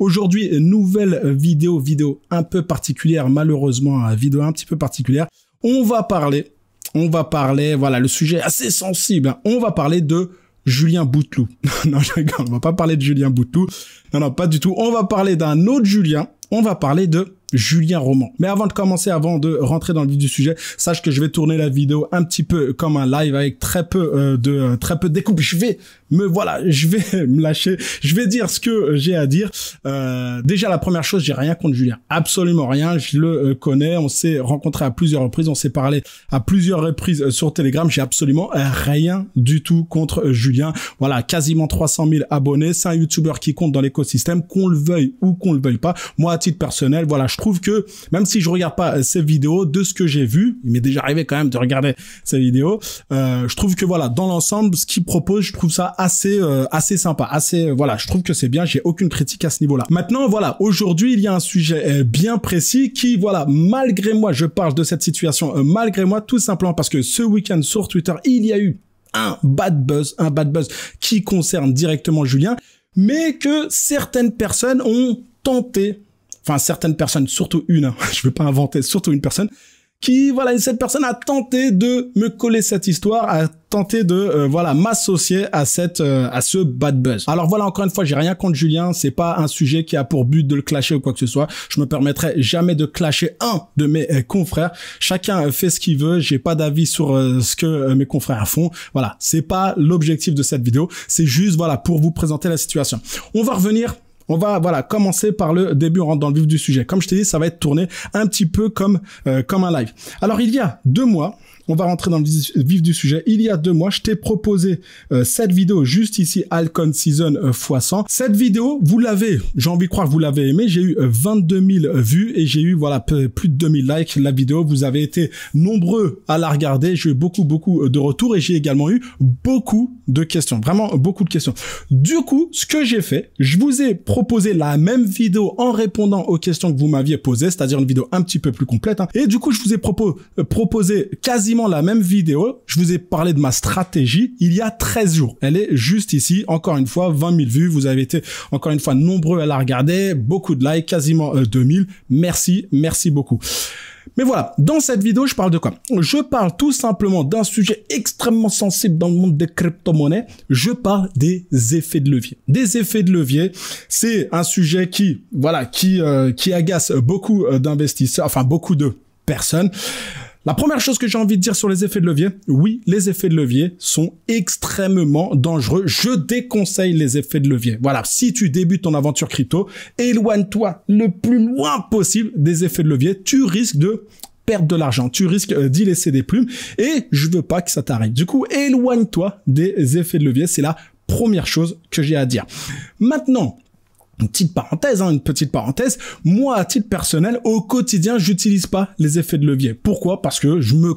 Aujourd'hui, nouvelle vidéo un peu particulière, malheureusement, vidéo un petit peu particulière. On va parler, voilà, le sujet assez sensible, hein. On va parler de Julien Bouteloup. Non, je rigole, on va pas parler de Julien Bouteloup. Non, pas du tout. On va parler d'un autre Julien. On va parler de Julien Roman. Mais avant de commencer, avant de rentrer dans le vif du sujet, sache que je vais tourner la vidéo un petit peu comme un live avec très peu de découpe. Je vais me lâcher. Je vais dire ce que j'ai à dire. Déjà, la première chose, j'ai rien contre Julien. Absolument rien. Je le connais. On s'est rencontrés à plusieurs reprises. On s'est parlé à plusieurs reprises sur Telegram. J'ai absolument rien du tout contre Julien. Voilà, quasiment 300 000 abonnés. C'est un YouTuber qui compte dans l'écosystème, qu'on le veuille ou qu'on le veuille pas. Moi, à titre personnel, voilà, je trouve que même si je regarde pas ces vidéos, de ce que j'ai vu, il m'est déjà arrivé quand même de regarder ces vidéos, je trouve que voilà, dans l'ensemble, ce qu'il propose, je trouve ça assez sympa, voilà, je trouve que c'est bien, j'ai aucune critique à ce niveau-là. Maintenant, voilà, aujourd'hui, il y a un sujet bien précis qui, voilà, malgré moi, je parle de cette situation, malgré moi, tout simplement parce que ce week-end sur Twitter, il y a eu un bad buzz qui concerne directement Julien, mais que certaines personnes ont tenté, enfin certaines personnes, surtout une, hein, je vais pas inventer, surtout une personne, qui, voilà, cette personne a tenté de me coller cette histoire, a tenté de, voilà, m'associer à ce bad buzz. Alors voilà, encore une fois, j'ai rien contre Julien, c'est pas un sujet qui a pour but de le clasher ou quoi que ce soit. Je me permettrai jamais de clasher un de mes confrères. Chacun fait ce qu'il veut, j'ai pas d'avis sur ce que mes confrères font. Voilà, c'est pas l'objectif de cette vidéo, c'est juste, voilà, pour vous présenter la situation. On va voilà, commencer par le début, on rentre dans le vif du sujet. Comme je t'ai dit, ça va être tourné un petit peu comme un live. Alors, il y a 2 mois, on va rentrer dans le vif du sujet. Il y a 2 mois, je t'ai proposé cette vidéo juste ici, Alcon Season x100. Cette vidéo, vous l'avez, j'ai envie de croire que vous l'avez aimé. J'ai eu 22 000 vues et j'ai eu, voilà, plus de 2000 likes. La vidéo, vous avez été nombreux à la regarder. J'ai eu beaucoup de retours et j'ai également eu beaucoup de questions, vraiment beaucoup de questions. Du coup, ce que j'ai fait, je vous ai proposé la même vidéo en répondant aux questions que vous m'aviez posées, c'est-à-dire une vidéo un petit peu plus complète, hein. Et du coup, je vous ai proposé quasiment la même vidéo. Je vous ai parlé de ma stratégie il y a 13 jours. Elle est juste ici. Encore une fois, 20 000 vues. Vous avez été encore une fois nombreux à la regarder. Beaucoup de likes, quasiment 2000. Merci beaucoup. Mais voilà, dans cette vidéo, je parle de quoi? Je parle tout simplement d'un sujet extrêmement sensible dans le monde des crypto-monnaies. Je parle des effets de levier. Des effets de levier, c'est un sujet qui, voilà, qui agace beaucoup d'investisseurs, enfin beaucoup de personnes. La première chose que j'ai envie de dire sur les effets de levier, oui, les effets de levier sont extrêmement dangereux. Je déconseille les effets de levier. Voilà, si tu débutes ton aventure crypto, éloigne-toi le plus loin possible des effets de levier. Tu risques de perdre de l'argent, tu risques d'y laisser des plumes et je veux pas que ça t'arrive. Du coup, éloigne-toi des effets de levier. C'est la première chose que j'ai à dire. Maintenant, une petite parenthèse, moi, à titre personnel, au quotidien, j'utilise pas les effets de levier. Pourquoi? Parce que je me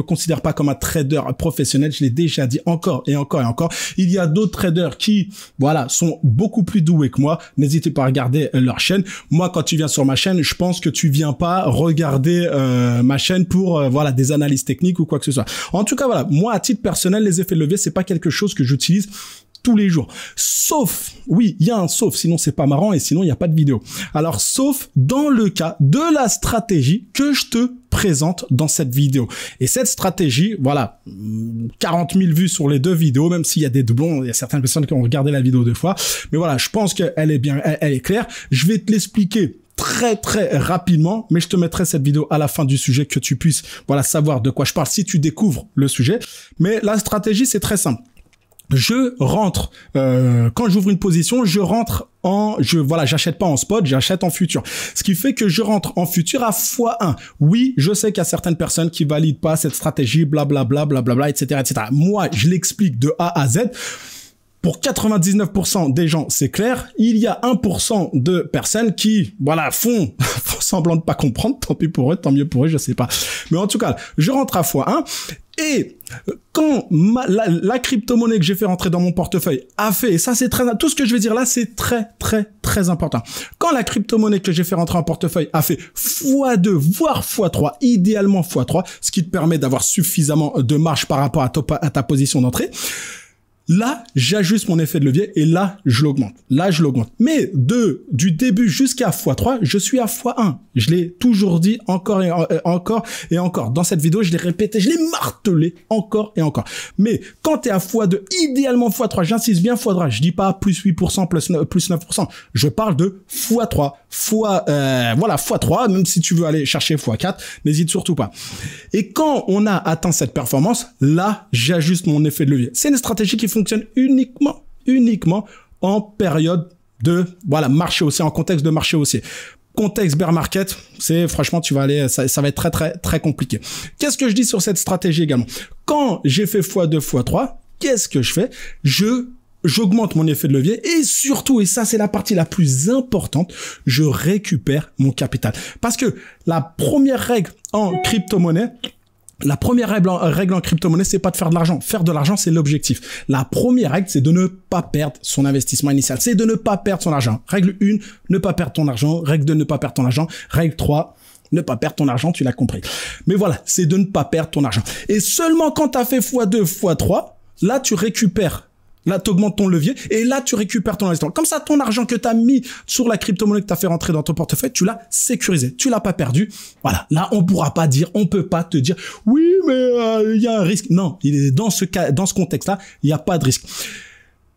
considère pas comme un trader professionnel. Je l'ai déjà dit encore et encore. Il y a d'autres traders qui, voilà, sont beaucoup plus doués que moi. N'hésitez pas à regarder leur chaîne. Moi, quand tu viens sur ma chaîne, je pense que tu viens pas regarder ma chaîne pour, voilà, des analyses techniques ou quoi que ce soit. En tout cas, voilà, moi, à titre personnel, les effets de levier, c'est pas quelque chose que j'utilise tous les jours. Sauf, oui, il y a un sauf, sinon c'est pas marrant et sinon il n'y a pas de vidéo. Alors, sauf dans le cas de la stratégie que je te présente dans cette vidéo. Et cette stratégie, voilà, 40 000 vues sur les 2 vidéos, même s'il y a des doublons, il y a certaines personnes qui ont regardé la vidéo 2 fois. Mais voilà, je pense qu'elle est bien, elle est claire. Je vais te l'expliquer très rapidement, mais je te mettrai cette vidéo à la fin du sujet que tu puisses, voilà, savoir de quoi je parle si tu découvres le sujet. Mais la stratégie, c'est très simple. Je rentre, quand j'ouvre une position, je rentre j'achète pas en spot, j'achète en futur. Ce qui fait que je rentre en futur à x1. Oui, je sais qu'il y a certaines personnes qui valident pas cette stratégie, blablabla, etc. Moi, je l'explique de A à Z. Pour 99% des gens, c'est clair. Il y a 1% de personnes qui, voilà, font semblant de pas comprendre. Tant pis pour eux, tant mieux pour eux, je sais pas. Mais en tout cas, je rentre à x1. Et quand la crypto-monnaie que j'ai fait rentrer dans mon portefeuille a fait, et ça c'est tout ce que je vais dire là, c'est très important. Quand la crypto-monnaie que j'ai fait rentrer en portefeuille a fait x2, voire x3, idéalement x3, ce qui te permet d'avoir suffisamment de marge par rapport à ta position d'entrée, Là, j'ajuste mon effet de levier et là, je l'augmente. Là, je l'augmente. Mais du début jusqu'à x3, je suis à x1. Je l'ai toujours dit encore et encore et encore. Dans cette vidéo, je l'ai répété, je l'ai martelé encore et encore. Mais quand tu es à x2, idéalement x3, j'insiste bien x3, je dis pas plus 8%, plus 9%. Je parle de x3. Voilà, x3, même si tu veux aller chercher x4, n'hésite surtout pas. Et quand on a atteint cette performance, là, j'ajuste mon effet de levier. C'est une stratégie qui fonctionne uniquement en période de, voilà, marché haussier, en contexte de marché haussier. Contexte bear market, c'est franchement, tu vas aller, ça va être très compliqué. Qu'est-ce que je dis sur cette stratégie également? Quand j'ai fait x2, x3, qu'est-ce que je fais? J'augmente mon effet de levier et surtout, et ça c'est la partie la plus importante, je récupère mon capital. Parce que la première règle en crypto-monnaie, c'est pas de faire de l'argent. Faire de l'argent, c'est l'objectif. La première règle, c'est de ne pas perdre son investissement initial. C'est de ne pas perdre son argent. Règle 1, ne pas perdre ton argent. Règle 2, ne pas perdre ton argent. Règle 3, ne pas perdre ton argent, tu l'as compris. Mais voilà, c'est de ne pas perdre ton argent. Et seulement quand tu as fait x2, x3, là, tu récupères. Là, tu augmentes ton levier et là, tu récupères ton investissement. Comme ça, ton argent que tu as mis sur la crypto-monnaie que tu as fait rentrer dans ton portefeuille, tu l'as sécurisé. Tu l'as pas perdu. Voilà. Là, on peut pas te dire, oui, mais il y a un risque. Non, dans ce contexte-là, il n'y a pas de risque.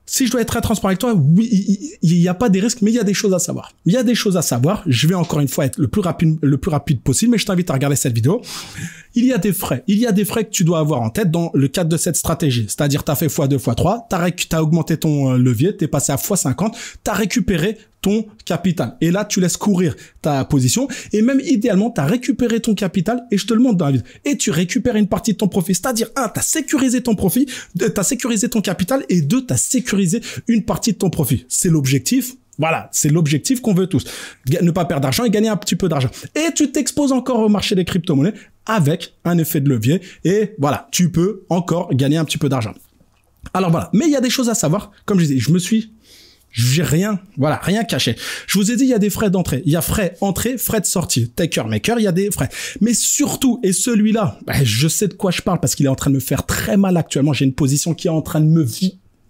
Si je dois être très transparent avec toi, oui, il n'y a pas des risques, mais il y a des choses à savoir. Il y a des choses à savoir. Je vais encore une fois être le plus rapide possible, mais je t'invite à regarder cette vidéo. Il y a des frais. Il y a des frais que tu dois avoir en tête dans le cadre de cette stratégie. C'est-à-dire, tu as fait x2, x3, tu as augmenté ton levier, tu es passé à x50, tu as récupéré ton capital. Et là, tu laisses courir ta position. Et même idéalement, tu as récupéré ton capital et je te le montre dans la vidéo. Et tu récupères une partie de ton profit. C'est-à-dire, 1, tu as sécurisé ton profit, tu as sécurisé ton capital et 2, tu as sécurisé une partie de ton profit. C'est l'objectif. Voilà, c'est l'objectif qu'on veut tous. Ne pas perdre d'argent et gagner un petit peu d'argent. Et tu t'exposes encore au marché des crypto-monnaies avec un effet de levier. Et voilà, tu peux encore gagner un petit peu d'argent. Alors voilà, mais il y a des choses à savoir. Comme je disais, j'ai rien caché. Je vous ai dit, il y a des frais d'entrée. Il y a frais entrée, frais de sortie. Taker, maker, il y a des frais. Mais surtout, et celui-là, je sais de quoi je parle parce qu'il est en train de me faire très mal actuellement. J'ai une position qui est en train de me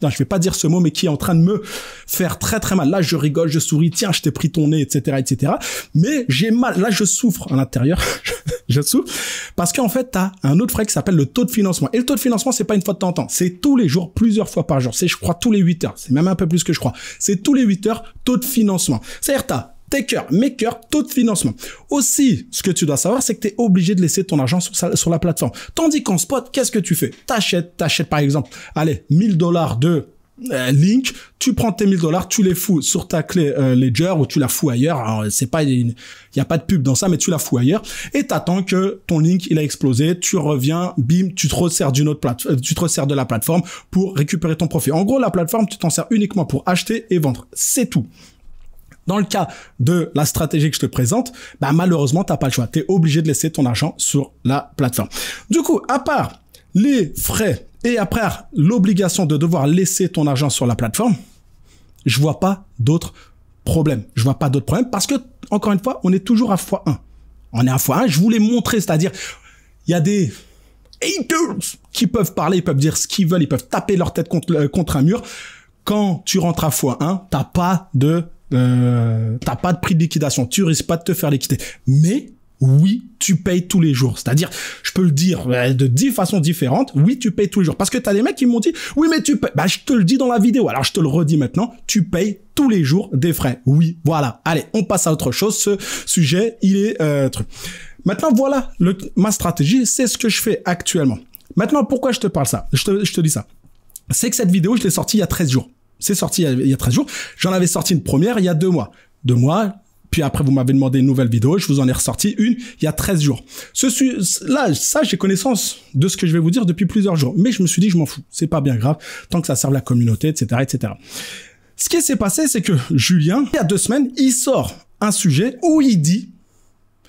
non, je vais pas dire ce mot, mais qui est en train de me faire très mal. Là, je rigole, je souris, tiens, je t'ai pris ton nez, etc. Mais j'ai mal. Là, je souffre à l'intérieur. Je souffre parce qu'en fait, t'as un autre frais qui s'appelle le taux de financement. Et le taux de financement, c'est pas une fois de temps en temps. C'est tous les jours, plusieurs fois par jour. C'est, je crois, tous les 8 heures. C'est même un peu plus que je crois. C'est tous les 8 heures, taux de financement. C'est-à-dire, t'as taker, maker, taux de financement. Aussi, ce que tu dois savoir, c'est que tu es obligé de laisser ton argent sur la plateforme. Tandis qu'en spot, qu'est-ce que tu fais? T'achètes par exemple, allez, $1000 de Link, tu prends tes $1000, tu les fous sur ta clé Ledger ou tu la fous ailleurs. Alors, c'est pas, il y a pas de pub dans ça, mais tu la fous ailleurs et t'attends que ton Link, il a explosé, tu reviens, bim, tu te resserres de la plateforme pour récupérer ton profit. En gros, la plateforme, tu t'en sers uniquement pour acheter et vendre. C'est tout. Dans le cas de la stratégie que je te présente, bah malheureusement, t'as pas le choix. Tu es obligé de laisser ton argent sur la plateforme. Du coup, à part les frais et après l'obligation de devoir laisser ton argent sur la plateforme, je vois pas d'autres problèmes. Je vois pas d'autres problèmes parce que, encore une fois, on est toujours à x1. On est à x1. Je vous l'ai montré, c'est-à-dire, il y a des haters qui peuvent parler, ils peuvent dire ce qu'ils veulent, ils peuvent taper leur tête contre un mur. Quand tu rentres à x1, t'as pas de prix de liquidation, tu risques pas de te faire liquider. Mais oui, tu payes tous les jours. C'est-à-dire, je peux le dire de 10 façons différentes. Oui, tu payes tous les jours. Parce que t'as des mecs qui m'ont dit, oui, mais tu payes. Bah, je te le dis dans la vidéo. Alors, je te le redis maintenant. Tu payes tous les jours des frais. Oui, voilà. Allez, on passe à autre chose. Ce sujet, il est truc. Maintenant, voilà ma stratégie. C'est ce que je fais actuellement. Maintenant, pourquoi je te parle ça? Je te dis ça. C'est que cette vidéo, je l'ai sortie il y a 13 jours. C'est sorti il y a 13 jours. J'en avais sorti une première il y a 2 mois. 2 mois. Puis après, vous m'avez demandé une nouvelle vidéo. Je vous en ai ressorti une il y a 13 jours. Là, ça, j'ai connaissance de ce que je vais vous dire depuis plusieurs jours. Mais je me suis dit, je m'en fous. C'est pas bien grave. Tant que ça serve la communauté, etc., etc. Ce qui s'est passé, c'est que Julien, il y a 2 semaines, il sort un sujet où il dit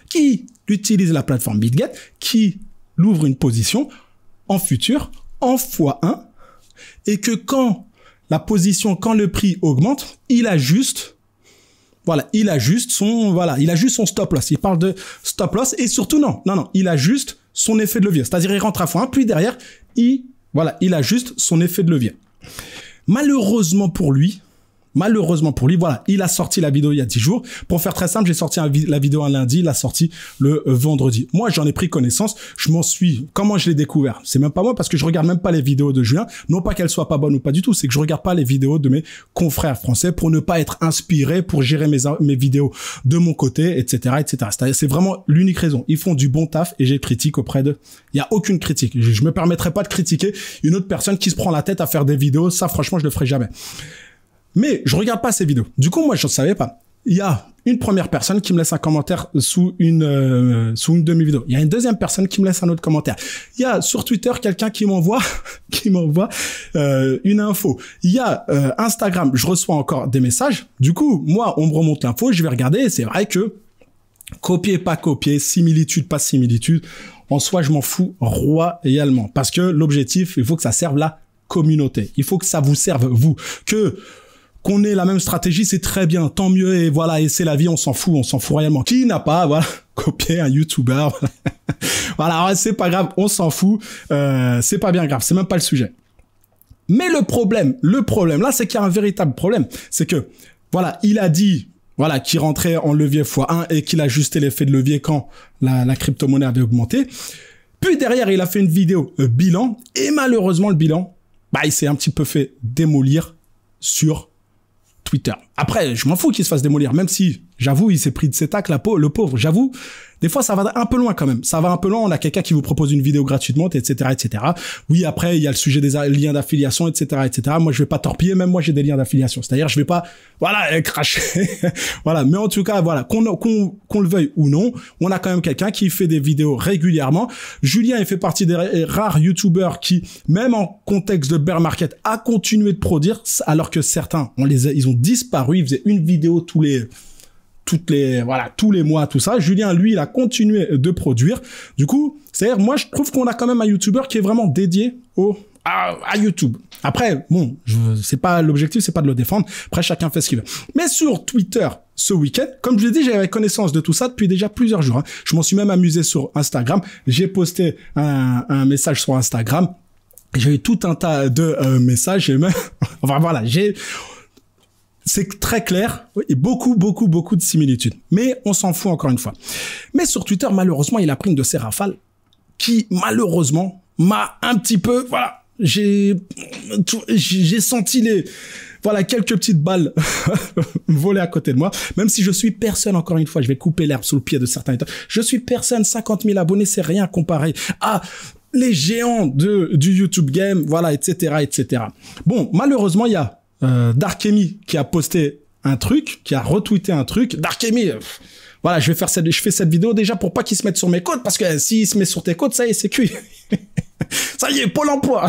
qu'il utilise la plateforme BitGet, qu'il ouvre une position en futur, en x1, et que quand le prix augmente, il ajuste son stop loss. Il parle de stop loss et surtout il ajuste son effet de levier. C'est-à-dire, il rentre à x1, puis derrière, il ajuste son effet de levier. Malheureusement pour lui, voilà, il a sorti la vidéo il y a 10 jours. Pour faire très simple, j'ai sorti la vidéo un lundi, il l'a sorti le vendredi. Moi, j'en ai pris connaissance. Comment je l'ai découvert? C'est même pas moi parce que je regarde même pas les vidéos de Julien. Non pas qu'elles soient pas bonnes ou pas du tout, c'est que je regarde pas les vidéos de mes confrères français pour ne pas être inspiré, pour gérer mes vidéos de mon côté, etc., etc. C'est vraiment l'unique raison. Ils font du bon taf et j'ai critique auprès d'eux. Il y a aucune critique. Je me permettrai pas de critiquer une autre personne qui se prend la tête à faire des vidéos. Ça, franchement, je le ferai jamais. Mais je regarde pas ces vidéos. Du coup, moi, je ne savais pas. Il y a une première personne qui me laisse un commentaire sous une de mes vidéos. Il y a une deuxième personne qui me laisse un autre commentaire. Il y a sur Twitter quelqu'un qui m'envoie une info. Il y a Instagram, je reçois encore des messages. Du coup, moi, on me remonte l'info, je vais regarder et c'est vrai que copier, pas copier, similitude, pas similitude, en soi, je m'en fous royalement. Parce que l'objectif, il faut que ça serve la communauté. Il faut que ça vous serve, vous. Qu'on ait la même stratégie, c'est très bien, tant mieux, et voilà, et c'est la vie, on s'en fout réellement. Qui n'a pas, voilà, copié un YouTuber, voilà, c'est pas grave, on s'en fout, c'est pas bien grave, c'est même pas le sujet. Mais le problème là, c'est qu'il y a un véritable problème, c'est que, voilà, il a dit, voilà, qu'il rentrait en levier x1 et qu'il ajustait l'effet de levier quand la crypto-monnaie avait augmenté. Puis derrière, il a fait une vidéo bilan, et malheureusement, le bilan, bah, il s'est un petit peu fait démolir sur Twitter. Après, je m'en fous qu'il se fasse démolir, même si, j'avoue, il s'est pris de ses tacles, le pauvre. J'avoue, des fois, ça va un peu loin quand même. Ça va un peu loin, on a quelqu'un qui vous propose une vidéo gratuitement, etc., etc. Oui, après, il y a le sujet des liens d'affiliation, etc., etc. Moi, je vais pas torpiller, même moi, j'ai des liens d'affiliation. C'est-à-dire, je vais pas, voilà, cracher. Voilà. Mais en tout cas, voilà, qu'on le veuille ou non, on a quand même quelqu'un qui fait des vidéos régulièrement. Julien, il fait partie des rares YouTubers qui, même en contexte de bear market, a continué de produire, alors que certains, ils ont disparu, ils faisaient une vidéo tous les mois, tout ça. Julien, lui, il a continué de produire. Du coup, c'est-à-dire, moi, je trouve qu'on a quand même un YouTuber qui est vraiment dédié à YouTube. Après, bon, c'est pas l'objectif, c'est pas de le défendre. Après, chacun fait ce qu'il veut. Mais sur Twitter, ce week-end, comme je l'ai dit, j'avais connaissance de tout ça depuis déjà plusieurs jours. Hein. Je m'en suis même amusé sur Instagram. J'ai posté un message sur Instagram. J'ai eu tout un tas de messages. Enfin, voilà, c'est très clair et beaucoup de similitudes. Mais on s'en fout encore une fois. Mais sur Twitter, malheureusement, il a pris une de ces rafales qui, malheureusement, m'a un petit peu, voilà, j'ai senti quelques petites balles voler à côté de moi. Même si je suis personne, encore une fois, je vais couper l'herbe sous le pied de certains états. Je suis personne, 50 000 abonnés, c'est rien comparé à les géants du YouTube game, voilà, etc., etc. Bon, malheureusement, il y a Darkemy qui a posté un truc, qui a retweeté un truc. Darkemy, voilà, je fais cette vidéo déjà pour pas qu'il se mette sur mes côtes, parce que s'il se met sur tes côtes, ça y est, c'est cuit. Ça y est, Pôle emploi.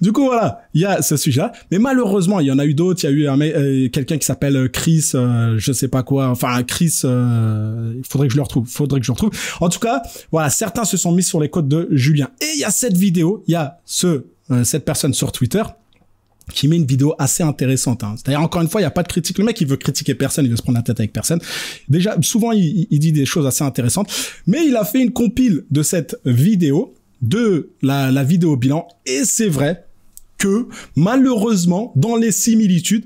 Du coup, voilà, il y a ce sujet-là. Mais malheureusement, il y en a eu d'autres. Il y a eu quelqu'un qui s'appelle Chris, je sais pas quoi. Enfin, Chris, il faudrait que je le retrouve. En tout cas, voilà, certains se sont mis sur les côtes de Julien. Et il y a cette vidéo, il y a cette personne sur Twitter qui met une vidéo assez intéressante. Hein. C'est-à-dire, encore une fois, il n'y a pas de critique. Le mec, il veut critiquer personne, il veut se prendre la tête avec personne. Déjà, souvent, il dit des choses assez intéressantes. Mais il a fait une compile de cette vidéo, de la vidéo bilan. Et c'est vrai que, malheureusement, dans les similitudes,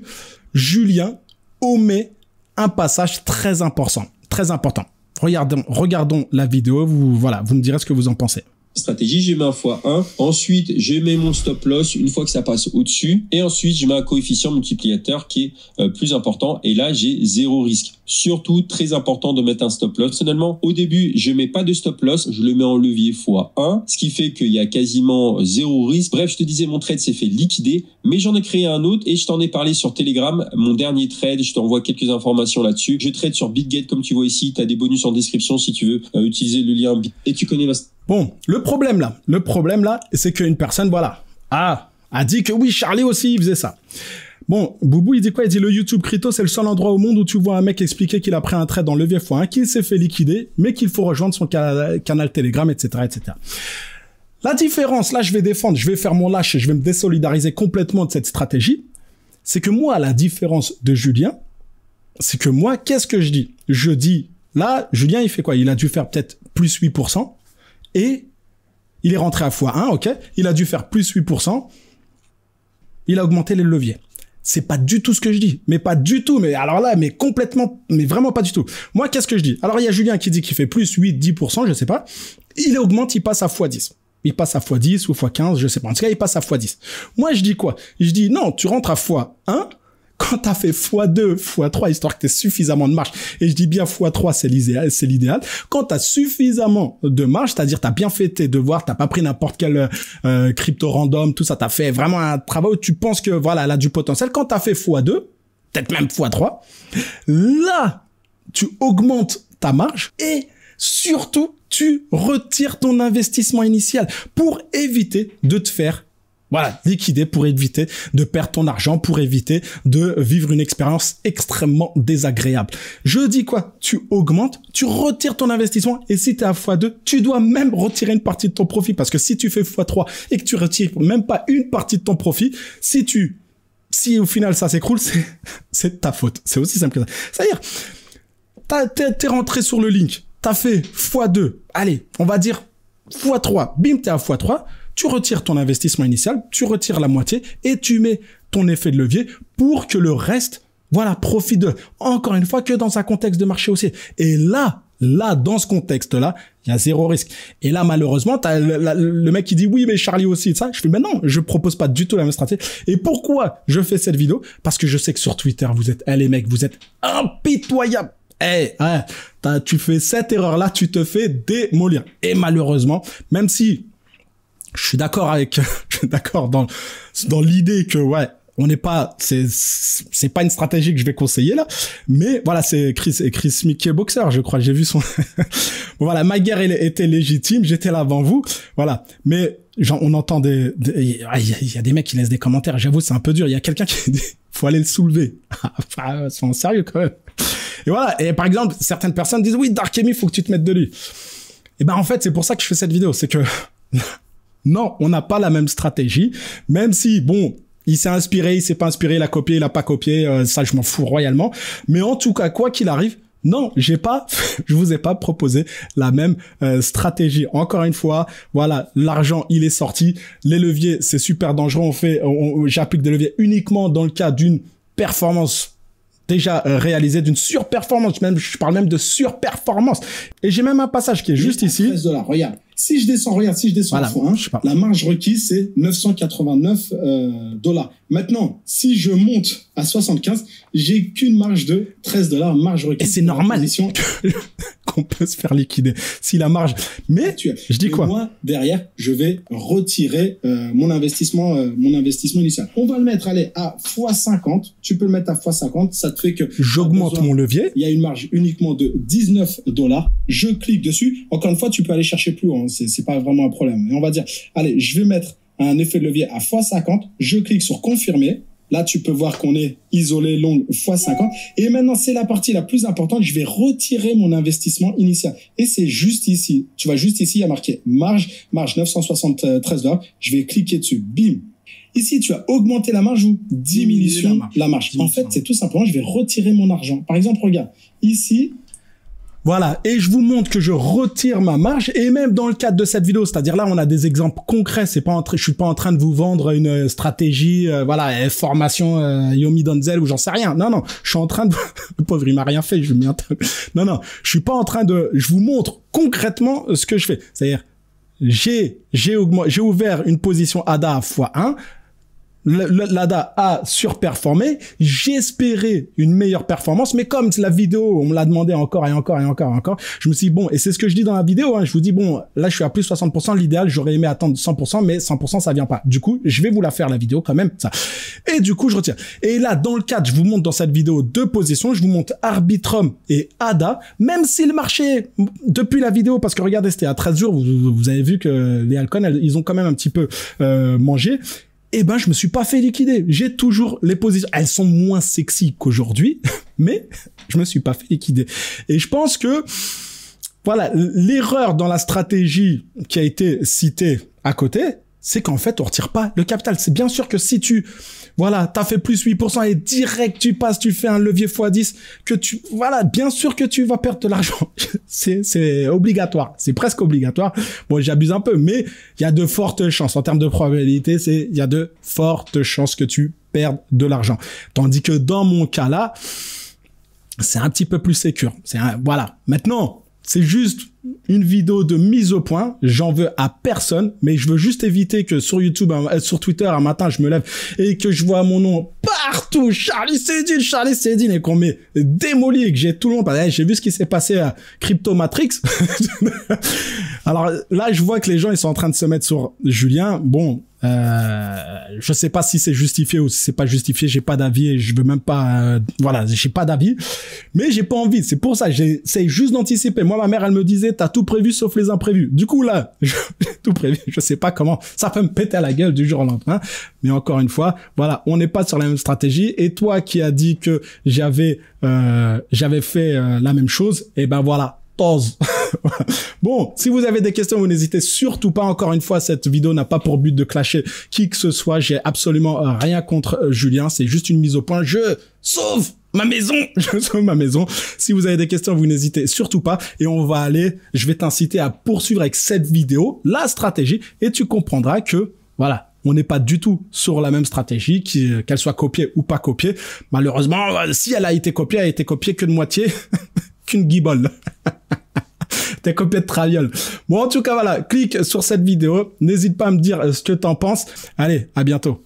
Julien omet un passage très important. Très important. Regardons la vidéo. Vous me direz ce que vous en pensez. Stratégie, je mets un x1. Ensuite, je mets mon stop loss une fois que ça passe au-dessus. Et ensuite, je mets un coefficient multiplicateur qui est plus important. Et là, j'ai 0 risque. Surtout, très important de mettre un stop loss. Personnellement, au début, je mets pas de stop loss. Je le mets en levier x1. Ce qui fait qu'il y a quasiment 0 risque. Bref, je te disais, mon trade s'est fait liquider. Mais j'en ai créé un autre et je t'en ai parlé sur Telegram. Mon dernier trade, je t'envoie quelques informations là-dessus. Je trade sur BitGate comme tu vois ici. Tu as des bonus en description si tu veux utiliser le lien. Et tu connais ma... Bon, le problème là, c'est qu'une personne, voilà, a dit que oui, Charlie aussi, il faisait ça. Bon, Boubou, il dit quoi? Il dit le YouTube Crypto, c'est le seul endroit au monde où tu vois un mec expliquer qu'il a pris un trade dans levier x1, qu'il s'est fait liquider, mais qu'il faut rejoindre son canal Telegram, etc., etc. La différence, là, je vais faire mon lâche, je vais me désolidariser complètement de cette stratégie. C'est que moi, la différence de Julien, c'est que moi, qu'est-ce que je dis? Je dis, là, Julien, il fait quoi? Il a dû faire peut-être plus 8%. Et il est rentré à x1, ok? Il a dû faire plus 8%. il a augmenté les leviers. C'est pas du tout ce que je dis, mais pas du tout, mais alors là, mais complètement, mais vraiment pas du tout. Moi, qu'est-ce que je dis? Alors, il y a Julien qui dit qu'il fait plus 8, 10%, je sais pas. Il augmente, il passe à x10. Il passe à x10 ou x15, je sais pas. En tout cas, il passe à x10. Moi, je dis quoi? Je dis, non, tu rentres à x1, quand t'as fait x2, x3, histoire que t'aies suffisamment de marge, et je dis bien x3, c'est l'idéal, quand t'as suffisamment de marge, c'est-à-dire t'as bien fait tes devoirs, t'as pas pris n'importe quel crypto random, tout ça, t'as fait vraiment un travail où tu penses que voilà, elle a du potentiel, quand t'as fait x2, peut-être même x3, là, tu augmentes ta marge et surtout, tu retires ton investissement initial pour éviter de te faire liquider, pour éviter de perdre ton argent, pour éviter de vivre une expérience extrêmement désagréable. Je dis quoi? Tu augmentes, tu retires ton investissement et si tu es à x2, tu dois même retirer une partie de ton profit parce que si tu fais x3 et que tu retires même pas une partie de ton profit, si au final ça s'écroule, c'est de ta faute. C'est aussi simple que ça. C'est-à-dire, t'es rentré sur le link, t'as fait x2, allez, on va dire x3, bim, t'es à x3, tu retires ton investissement initial, tu retires la moitié et tu mets ton effet de levier pour que le reste, profite encore une fois, que dans un contexte de marché haussier. Et là, dans ce contexte-là, il y a zéro risque. Et là, malheureusement, t'as le mec qui dit oui, mais Charlie aussi, ça. Je fais, mais non, je propose pas du tout la même stratégie. Et pourquoi je fais cette vidéo? Parce que je sais que sur Twitter, les mecs, vous êtes impitoyables. Tu fais cette erreur-là, tu te fais démolir. Et malheureusement, même si je suis d'accord dans l'idée que, on n'est pas, c'est pas une stratégie que je vais conseiller là, mais voilà, c'est Chris Mickey Boxer, je crois, j'ai vu son, bon, voilà, ma guerre était légitime, j'étais là avant vous, voilà, mais, genre, on entend il y a des mecs qui laissent des commentaires, j'avoue, c'est un peu dur, il y a quelqu'un qui dit, faut aller le soulever. Enfin, c'est en sérieux quand même. Et voilà, et par exemple, certaines personnes disent, oui, Dark Amy, faut que tu te mettes de lui. Et ben, en fait, c'est pour ça que je fais cette vidéo, c'est que, non, on n'a pas la même stratégie, même si, bon, il s'est inspiré, il s'est pas inspiré, il a copié, il a pas copié, ça je m'en fous royalement. Mais en tout cas, quoi qu'il arrive, non, je vous ai pas proposé la même stratégie. Encore une fois, voilà, l'argent, il est sorti, les leviers, c'est super dangereux, j'applique des leviers uniquement dans le cas d'une performance déjà réalisé d'une surperformance, je parle même de surperformance. Et j'ai même un passage qui est juste ici. $13, regarde. Si je descends voilà, à x1, la marge requise, c'est 989 $. Maintenant, si je monte à 75, j'ai qu'une marge de $13, marge requise. Et c'est normal qu'on peut se faire liquider si la marge. Mais je dis quoi? Moi, derrière, je vais retirer mon investissement initial. On va le mettre, allez, à x50. Tu peux le mettre à x50. Ça te fait que j'augmente mon levier. Il y a une marge uniquement de $19. Je clique dessus. Encore une fois, tu peux aller chercher plus haut. C'est pas vraiment un problème. Et on va dire, allez, je vais mettre un effet de levier à x50. Je clique sur confirmer. Là, tu peux voir qu'on est isolé long x50. Et maintenant, c'est la partie la plus importante. Je vais retirer mon investissement initial. Et c'est juste ici. Tu vois, juste ici, il y a marqué marge 973 $. Je vais cliquer dessus. Bim. Ici, tu as augmenté la marge ou diminué la marge. En fait, c'est tout simplement, je vais retirer mon argent. Par exemple, regarde. Ici, voilà, et je vous montre que je retire ma marge, et même dans le cadre de cette vidéo, c'est-à-dire là, on a des exemples concrets, je suis pas en train de vous vendre une stratégie, formation Yomi Donzel ou j'en sais rien. Non, je suis en train de, le pauvre, il m'a rien fait, je m'y entends. Non, je suis pas en train de, je vous montre concrètement ce que je fais. C'est-à-dire, j'ai ouvert une position ADA à x1, l'ADA a surperformé, j'espérais une meilleure performance, mais comme la vidéo, on me l'a demandé encore, je me suis dit, bon, et c'est ce que je dis dans la vidéo, je vous dis, bon, là, je suis à plus 60%, l'idéal, j'aurais aimé attendre 100%, mais 100%, ça vient pas. Du coup, je vais vous la faire, la vidéo, quand même, ça. Et du coup, je retire. Et là, dans le cadre, je vous montre dans cette vidéo deux positions, je vous montre Arbitrum et ADA, même si le marché, depuis la vidéo, parce que regardez, c'était à 13 jours, vous avez vu que les altcoins, ils ont quand même un petit peu mangé. Eh ben, je me suis pas fait liquider. J'ai toujours les positions. Elles sont moins sexy qu'aujourd'hui, mais je me suis pas fait liquider. Et je pense que, voilà, l'erreur dans la stratégie qui a été citée à côté, c'est qu'en fait, on retire pas le capital. C'est bien sûr que si tu, voilà, t'as fait plus 8% et direct tu passes, tu fais un levier x10, voilà, bien sûr que tu vas perdre de l'argent. C'est obligatoire. C'est presque obligatoire. Bon, j'abuse un peu, mais il y a de fortes chances. En termes de probabilité, il y a de fortes chances que tu perdes de l'argent. Tandis que dans mon cas là, c'est un petit peu plus sécure. Voilà. Maintenant, c'est juste une vidéo de mise au point. J'en veux à personne, mais je veux juste éviter que sur YouTube, sur Twitter, un matin, je me lève et que je vois mon nom partout, Charlie Cédine, et qu'on m'ait démoli et que j'ai tout le monde. J'ai vu ce qui s'est passé à Crypto Matrix. Alors là, je vois que les gens, ils sont en train de se mettre sur Julien. Bon, je sais pas si c'est justifié ou si c'est pas justifié. J'ai pas d'avis et je veux même pas, voilà, j'ai pas d'avis. Mais j'ai pas envie. C'est pour ça, j'essaie juste d'anticiper. Moi, ma mère, elle me disait, t'as tout prévu sauf les imprévus. Du coup, là, j'ai tout prévu. Je sais pas comment. Ça peut me péter à la gueule du jour au lendemain. Mais encore une fois, voilà, on n'est pas sur la même stratégie. Et toi qui as dit que j'avais fait la même chose, et ben voilà. Bon, si vous avez des questions, vous n'hésitez surtout pas. Encore une fois, cette vidéo n'a pas pour but de clasher qui que ce soit. J'ai absolument rien contre Julien. C'est juste une mise au point. Je sauve ma maison. Je sauve ma maison. Si vous avez des questions, vous n'hésitez surtout pas. Et je vais t'inciter à poursuivre avec cette vidéo, la stratégie, et tu comprendras que, voilà, on n'est pas du tout sur la même stratégie, qu'elle soit copiée ou pas copiée. Malheureusement, si elle a été copiée que de moitié. Qu'une guibole. T'es copié de traviole. Bon, en tout cas, voilà, clique sur cette vidéo. N'hésite pas à me dire ce que t'en penses. Allez, à bientôt.